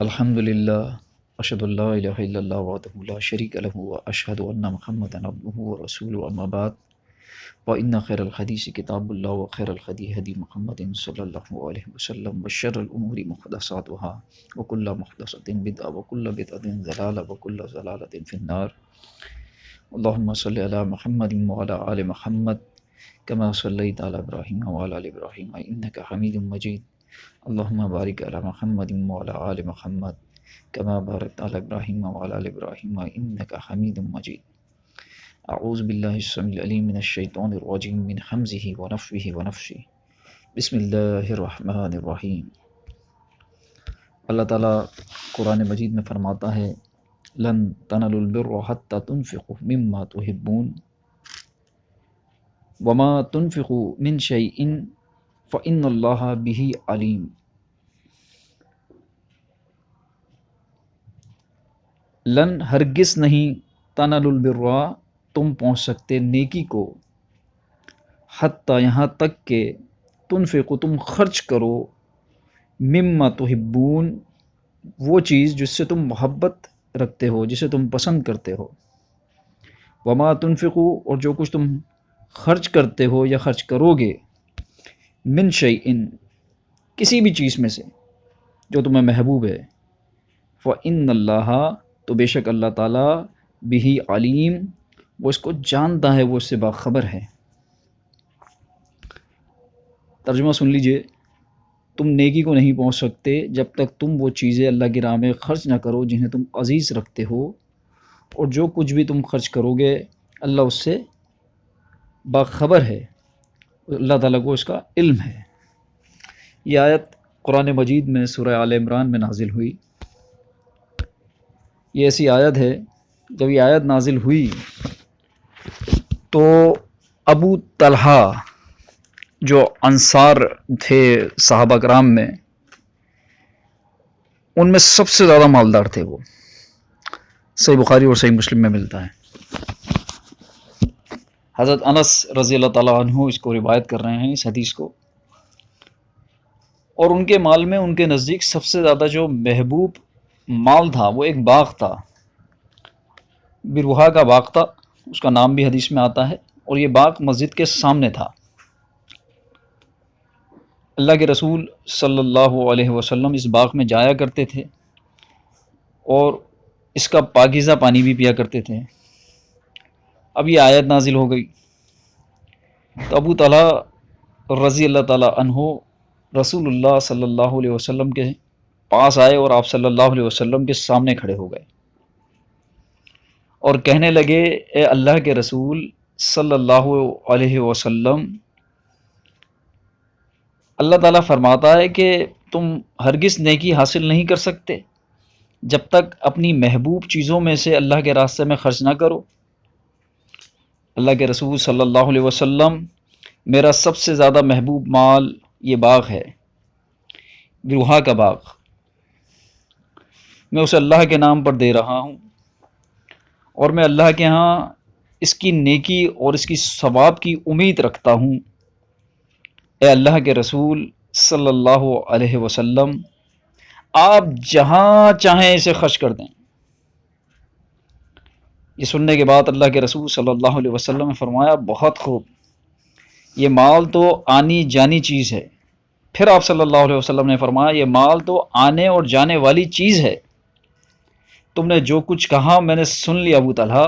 الحمدللہ اشہد اللہ الہ الا اللہ وحدہ لا شریک لہ واشہد ان محمدا عبدہ ورسولہ اما بعد فإن خیر الحدیث کتاب اللہ وخیر الہدی ہدی محمد صلی اللہ علیہ وسلم وشر الامور محدثاتها وکل محدثۃ بدعہ وکل بدعۃ ضلالہ وکل ضلالۃ فی النار۔ اللہم صلی علی محمد وعلی آل محمد کما صلیت علی ابراہیم وعلی آل ابراہیم انک حمید مجید۔ اللہم بارک علی محمد وعلی آل محمد کما بارکت علی ابراہیم وعلی آل ابراہیم انک حمید مجید۔ اعوذ باللہ السمیع العلیم من الشیطان الرجیم من حمزہ ونفخہ ونفثہ۔ بسم اللہ الرحمن الرحیم۔ اللہ تعالیٰ قرآن مجید میں فرماتا ہے لن تنالوا البر حتی تنفقوا مما تحبون وما تنفقوا من شیء فإن اللہ بہ علیم۔ لن ہرگز نہیں، تنالوا البر تم پہنچ سکتے نیکی کو، حتی یہاں تک کہ تنفقوا تم خرچ کرو، مما تحبون وہ چیز جس سے تم محبت رکھتے ہو، جسے تم پسند کرتے ہو، وما تنفقوا اور جو کچھ تم خرچ کرتے ہو یا خرچ کرو گے، من شیء کسی بھی چیز میں سے جو تمہیں محبوب ہے، فإن اللہ تو بے شک اللہ تعالیٰ بہ علیم وہ اس کو جانتا ہے، وہ اس سے باخبر ہے۔ ترجمہ سن لیجئے، تم نیکی کو نہیں پہنچ سکتے جب تک تم وہ چیزیں اللہ کی راہ میں خرچ نہ کرو جنہیں تم عزیز رکھتے ہو، اور جو کچھ بھی تم خرچ کرو گے اللہ اس سے باخبر ہے، اللہ تعالیٰ کو اس کا علم ہے۔ یہ آیت قرآن مجید میں سورہ آل عمران میں نازل ہوئی۔ یہ ایسی آیت ہے، جب یہ آیت نازل ہوئی تو ابو طلحہ جو انصار تھے صحابہ کرام میں، ان میں سب سے زیادہ مالدار تھے وہ۔ صحیح بخاری اور صحیح مسلم میں ملتا ہے۔ حضرت انس رضی اللہ تعالیٰ عنہ اس کو روایت کر رہے ہیں، اس حدیث کو، اور ان کے مال میں ان کے نزدیک سب سے زیادہ جو محبوب مال تھا وہ ایک باغ تھا، بروہا کا باغ تھا، اس کا نام بھی حدیث میں آتا ہے، اور یہ باغ مسجد کے سامنے تھا۔ اللہ کے رسول صلی اللہ علیہ وسلم اس باغ میں جایا کرتے تھے اور اس کا پاکیزہ پانی بھی پیا کرتے تھے۔ اب یہ آیت نازل ہو گئی تو ابو طلحہ رضی اللہ تعالیٰ عنہ رسول اللہ صلی اللہ علیہ وسلم کے پاس آئے اور آپ صلی اللہ علیہ وسلم کے سامنے کھڑے ہو گئے اور کہنے لگے، اے اللہ کے رسول صلی اللہ علیہ وسلم، اللہ تعالیٰ فرماتا ہے کہ تم ہرگز نیکی حاصل نہیں کر سکتے جب تک اپنی محبوب چیزوں میں سے اللہ کے راستے میں خرچ نہ کرو۔ اللہ کے رسول صلی اللہ علیہ وسلم، میرا سب سے زیادہ محبوب مال یہ باغ ہے، بروہا کا باغ، میں اسے اللہ کے نام پر دے رہا ہوں، اور میں اللہ کے ہاں اس کی نیکی اور اس کی ثواب کی امید رکھتا ہوں۔ اے اللہ کے رسول صلی اللہ علیہ وسلم، آپ جہاں چاہیں اسے خرچ کر دیں۔ یہ سننے کے بعد اللہ کے رسول صلی اللہ علیہ وسلم نے فرمایا، بہت خوب، یہ مال تو آنی جانی چیز ہے۔ پھر آپ صلی اللہ علیہ وسلم نے فرمایا، یہ مال تو آنے اور جانے والی چیز ہے۔ تم نے جو کچھ کہا میں نے سن لیا ابو طلحہ۔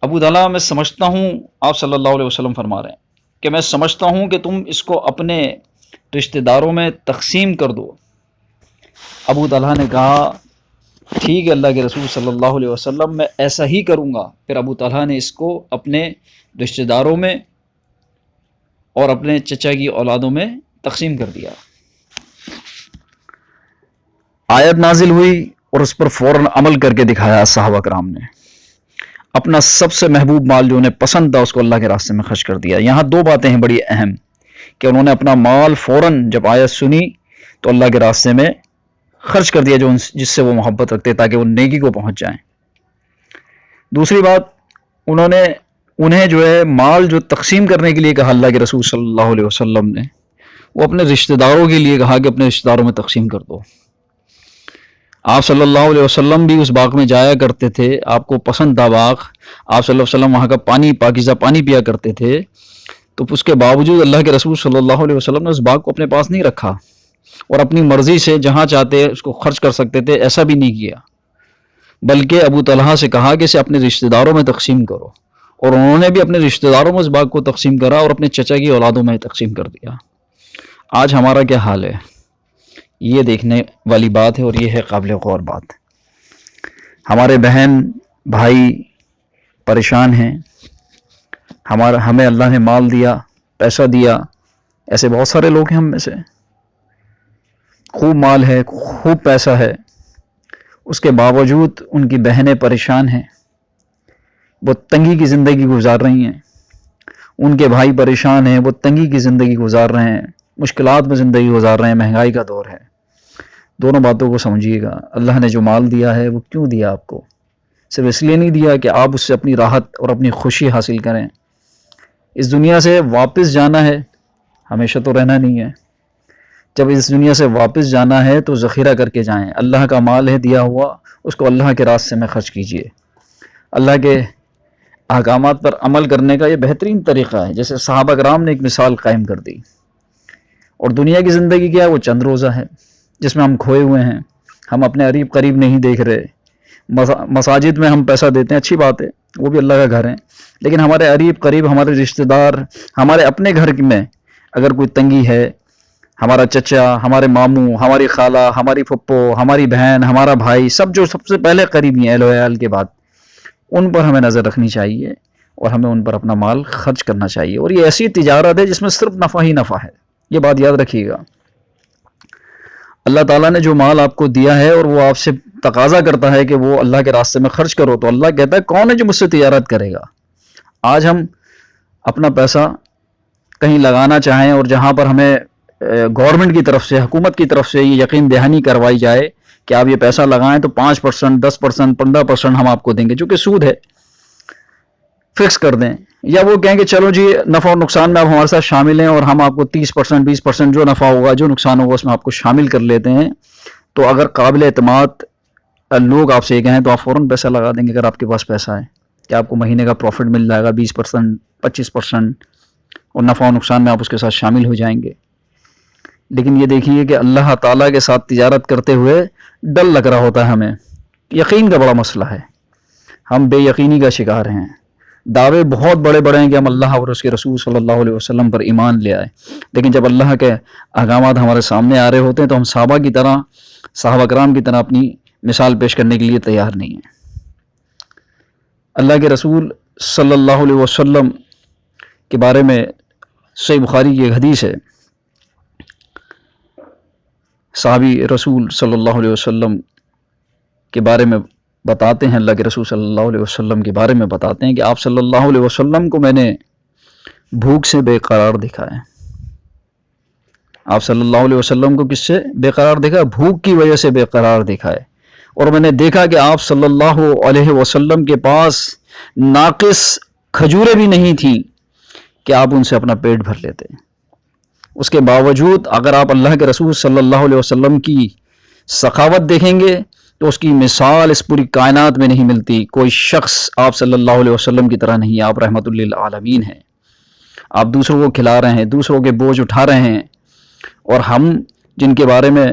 ابو طلحہ، میں سمجھتا ہوں، آپ صلی اللہ علیہ وسلم فرما رہے ہیں کہ میں سمجھتا ہوں کہ تم اس کو اپنے رشتہ داروں میں تقسیم کر دو۔ ابو طلحہ نے کہا، ٹھیک ہے اللہ کے رسول صلی اللہ علیہ وسلم، میں ایسا ہی کروں گا۔ پھر ابو طلحہ نے اس کو اپنے رشتہ داروں میں اور اپنے چچا کی اولادوں میں تقسیم کر دیا۔ آیت نازل ہوئی اور اس پر فوراً عمل کر کے دکھایا صحابہ کرام نے۔ اپنا سب سے محبوب مال جو انہیں پسند تھا اس کو اللہ کے راستے میں خرچ کر دیا۔ یہاں دو باتیں ہیں بڑی اہم، کہ انہوں نے اپنا مال فوراً جب آیت سنی تو اللہ کے راستے میں خرچ کر دیا جس سے وہ محبت رکھتے تاکہ وہ نیکی کو پہنچ جائیں۔ دوسری بات، انہیں جو ہے مال جو تقسیم کرنے کے لیے کہا اللہ کے رسول صلی اللہ علیہ وسلم نے، وہ اپنے رشتہ داروں کے لیے کہا کہ اپنے رشتہ داروں میں تقسیم کر دو۔ آپ صلی اللہ علیہ وسلم بھی اس باغ میں جایا کرتے تھے، آپ کو پسند تھا باغ، آپ صلی اللہ علیہ وسلم وہاں کا پانی، پاکیزہ پانی پیا کرتے تھے، تو اس کے باوجود اللہ کے رسول صلی اللہ علیہ وسلم نے اس باغ کو اپنے پاس نہیں رکھا اور اپنی مرضی سے جہاں چاہتے اس کو خرچ کر سکتے تھے، ایسا بھی نہیں کیا، بلکہ ابو طلحہ سے کہا کہ اسے اپنے رشتہ داروں میں تقسیم کرو، اور انہوں نے بھی اپنے رشتہ داروں میں اس باغ کو تقسیم کرا اور اپنے چچا کی اولادوں میں تقسیم کر دیا۔ آج ہمارا کیا حال ہے، یہ دیکھنے والی بات ہے، اور یہ ہے قابل غور بات۔ ہمارے بہن بھائی پریشان ہیں، ہمیں اللہ نے مال دیا، پیسہ دیا، ایسے بہت سارے لوگ ہیں ہم میں سے، خوب مال ہے، خوب پیسہ ہے، اس کے باوجود ان کی بہنیں پریشان ہیں، وہ تنگی کی زندگی گزار رہی ہیں، ان کے بھائی پریشان ہیں، وہ تنگی کی زندگی گزار رہے ہیں، مشکلات میں زندگی گزار رہے ہیں، مہنگائی کا دور ہے۔ دونوں باتوں کو سمجھیے گا، اللہ نے جو مال دیا ہے وہ کیوں دیا آپ کو؟ صرف اس لیے نہیں دیا کہ آپ اس سے اپنی راحت اور اپنی خوشی حاصل کریں۔ اس دنیا سے واپس جانا ہے، ہمیشہ تو رہنا نہیں ہے۔ جب اس دنیا سے واپس جانا ہے تو ذخیرہ کر کے جائیں، اللہ کا مال ہے دیا ہوا، اس کو اللہ کے راستے میں خرچ کیجیے۔ اللہ کے احکامات پر عمل کرنے کا یہ بہترین طریقہ ہے، جیسے صحابہ کرام نے ایک مثال قائم کر دی۔ اور دنیا کی زندگی کیا ہے؟ وہ چند روزہ ہے جس میں ہم کھوئے ہوئے ہیں، ہم اپنے قریب نہیں دیکھ رہے۔ مساجد میں ہم پیسہ دیتے ہیں، اچھی بات ہے، وہ بھی اللہ کا گھر ہے، لیکن ہمارے قریب ہمارے رشتہ دار، ہمارے اپنے گھر میں اگر کوئی تنگی ہے، ہمارا چچا، ہمارے ماموں، ہماری خالہ، ہماری پھپھو، ہماری بہن، ہمارا بھائی، جو سب سے پہلے قریبی ہیں اہل و عیال کے بعد، ان پر ہمیں نظر رکھنی چاہیے اور ہمیں ان پر اپنا مال خرچ کرنا چاہیے۔ اور یہ ایسی تجارت ہے جس میں صرف نفع ہی نفع ہے، یہ بات یاد رکھیے گا۔ اللہ تعالیٰ نے جو مال آپ کو دیا ہے اور وہ آپ سے تقاضا کرتا ہے کہ وہ اللہ کے راستے میں خرچ کرو، تو اللہ کہتا ہے کون ہے جو مجھ سے تجارت کرے گا؟ آج ہم اپنا پیسہ کہیں لگانا چاہیں اور جہاں پر ہمیں گورنمنٹ کی طرف سے، حکومت کی طرف سے یہ یقین دہانی کروائی جائے کہ آپ یہ پیسہ لگائیں تو 5%، 10%، 15% ہم آپ کو دیں گے، جو کہ سود ہے، فکس کر دیں، یا وہ کہیں کہ چلو جی نفع اور نقصان میں آپ ہمارے ساتھ شامل ہیں اور ہم آپ کو 30%، 20% جو نفع ہوگا، جو نقصان ہوگا، اس میں آپ کو شامل کر لیتے ہیں۔ تو اگر قابل اعتماد لوگ آپ سے یہ کہیں تو آپ فوراً پیسہ لگا دیں گے، اگر آپ کے پاس پیسہ ہے کہ آپ کو مہینے کا پروفٹ مل جائے گا 20%، 25%، اور نفع و نقصان میں آپ اس کے ساتھ شامل ہو جائیں گے۔ لیکن یہ دیکھیے کہ اللہ تعالیٰ کے ساتھ تجارت کرتے ہوئے ڈر لگ رہا ہوتا ہے ہمیں، یقین کا بڑا مسئلہ ہے، ہم بے یقینی کا شکار ہیں، دعوے بہت بڑے بڑے ہیں کہ ہم اللہ اور اس کے رسول صلی اللہ علیہ وسلم پر ایمان لے آئے، لیکن جب اللہ کے احکامات ہمارے سامنے آ رہے ہوتے ہیں تو ہم صحابہ کرام کی طرح اپنی مثال پیش کرنے کے لیے تیار نہیں ہیں۔ اللہ کے رسول صلی اللہ علیہ وسلم کے بارے میں صحیح بخاری کی ایک حدیث ہے، صحابی رسول صلی اللہ علیہ وسلم کے بارے میں بتاتے ہیں، اللہ کے رسول صلی اللہ علیہ وسلم کے بارے میں بتاتے ہیں کہ آپ صلی اللہ علیہ وسلم کو میں نے بھوک سے بے قرار دیکھا ہے۔ آپ صلی اللہ علیہ وسلم کو کس سے بے قرار دیکھا؟ بھوک کی وجہ سے بے قرار دیکھا ہے، اور میں نے دیکھا کہ آپ صلی اللہ علیہ وسلم کے پاس ناقص کھجوریں بھی نہیں تھیں کہ آپ ان سے اپنا پیٹ بھر لیتے۔ اس کے باوجود اگر آپ اللہ کے رسول صلی اللہ علیہ وسلم کی سخاوت دیکھیں گے تو اس کی مثال اس پوری کائنات میں نہیں ملتی۔ کوئی شخص آپ صلی اللہ علیہ وسلم کی طرح نہیں، آپ رحمت للعالمین ہیں، آپ دوسروں کو کھلا رہے ہیں، دوسروں کے بوجھ اٹھا رہے ہیں، اور ہم جن کے بارے میں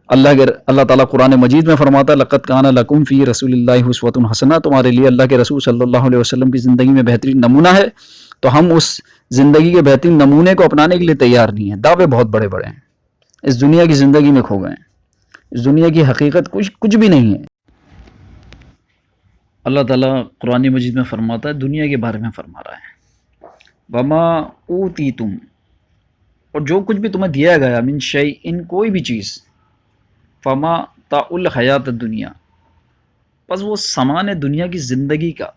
اللہ تعالیٰ قرآن مجید میں فرماتا ہے لَقَدْ كَانَ لَكُمْ فِي رَسُولِ اللَّهِ أُسْوَةٌ حَسَنَةٌ، تمہارے لیے اللہ کے رسول صلی اللہ علیہ وسلم کی زندگی میں بہترین نمونہ ہے، تو ہم اس زندگی کے بہترین نمونے کو اپنانے کے لیے تیار نہیں ہیں۔ دعوے بہت بڑے بڑے ہیں، اس دنیا کی زندگی میں کھو گئے ہیں، اس دنیا کی حقیقت کچھ بھی نہیں ہے۔ اللہ تعالیٰ قرآن مجید میں فرماتا ہے، دنیا کے بارے میں فرما رہا ہے، وَمَا أُوتِيتُمْ، اور جو کچھ بھی تمہیں دیا گیا، من شیء، کوئی بھی چیز، فما متاع الحیات الدنیا، بس وہ سامان دنیا کی زندگی کا،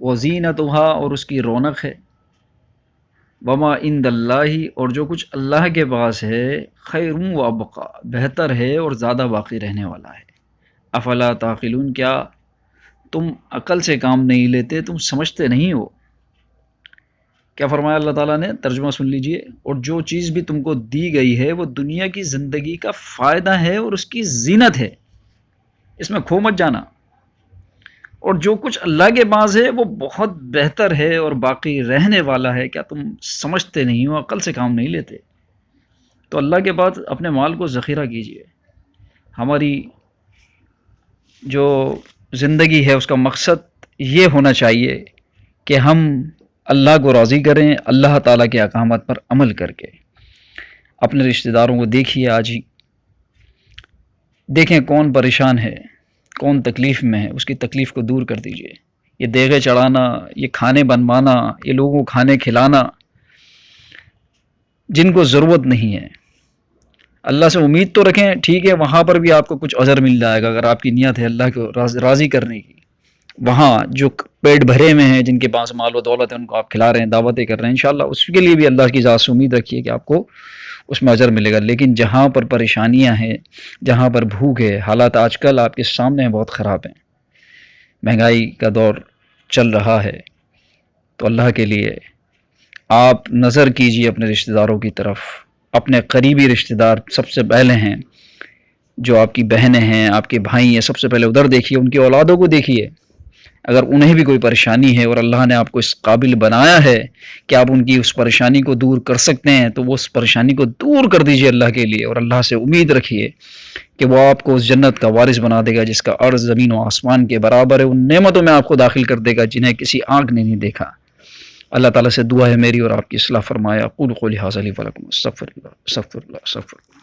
وزینتھا، اور اس کی رونق ہے، وما عند اللہ، اور جو کچھ اللہ کے پاس ہے، خیر و ابقا، بہتر ہے اور زیادہ باقی رہنے والا ہے۔ افلا تعقلون، کیا تم عقل سے کام نہیں لیتے، تم سمجھتے نہیں ہو؟ کیا فرمایا اللہ تعالیٰ نے؟ ترجمہ سن لیجئے، اور جو چیز بھی تم کو دی گئی ہے وہ دنیا کی زندگی کا فائدہ ہے اور اس کی زینت ہے، اس میں کھو مت جانا، اور جو کچھ اللہ کے پاس ہے وہ بہت بہتر ہے اور باقی رہنے والا ہے، کیا تم سمجھتے نہیں ہو، عقل سے کام نہیں لیتے؟ تو اللہ کے بعد اپنے مال کو ذخیرہ کیجئے۔ ہماری جو زندگی ہے اس کا مقصد یہ ہونا چاہیے کہ ہم اللہ کو راضی کریں، اللہ تعالیٰ کے احکامات پر عمل کر کے۔ اپنے رشتہ داروں کو دیکھیے، آج ہی دیکھیں کون پریشان ہے، کون تکلیف میں ہے، اس کی تکلیف کو دور کر دیجئے۔ یہ دیگیں چڑھانا، یہ کھانے بنوانا، یہ لوگوں کو کھانے کھلانا جن کو ضرورت نہیں ہے، اللہ سے امید تو رکھیں، ٹھیک ہے، وہاں پر بھی آپ کو کچھ اجر مل جائے گا اگر آپ کی نیت ہے اللہ کو راضی کرنے کی۔ وہاں جو پیٹ بھرے میں ہیں، جن کے پاس مال و دولت ہے، ان کو آپ کھلا رہے ہیں، دعوتیں کر رہے ہیں، انشاءاللہ اس کے لیے بھی اللہ کی ذات سے امید رکھیے کہ آپ کو اس میں اجر ملے گا۔ لیکن جہاں پر پریشانیاں ہیں، جہاں پر بھوک ہے، حالات آج کل آپ کے سامنے بہت خراب ہیں، مہنگائی کا دور چل رہا ہے، تو اللہ کے لیے آپ نظر کیجیے اپنے رشتہ داروں کی طرف۔ اپنے قریبی رشتہ دار سب سے پہلے ہیں، جو آپ کی بہنیں ہیں، آپ کے بھائی ہیں، سب سے پہلے ادھر دیکھیے، ان کی اولادوں کو دیکھیے۔ اگر انہیں بھی کوئی پریشانی ہے اور اللہ نے آپ کو اس قابل بنایا ہے کہ آپ ان کی اس پریشانی کو دور کر سکتے ہیں، تو وہ اس پریشانی کو دور کر دیجیے اللہ کے لیے، اور اللہ سے امید رکھیے کہ وہ آپ کو اس جنت کا وارث بنا دے گا جس کا عرض زمین و آسمان کے برابر ہے، ان نعمتوں میں آپ کو داخل کر دے گا جنہیں کسی آنکھ نے نہیں دیکھا۔ اللہ تعالیٰ سے دعا ہے میری اور آپ کی اصلاح فرمایا۔ اقول قولی ھذا لی ولکم، استغفر اللہ استغفر اللہ استغفر اللہ۔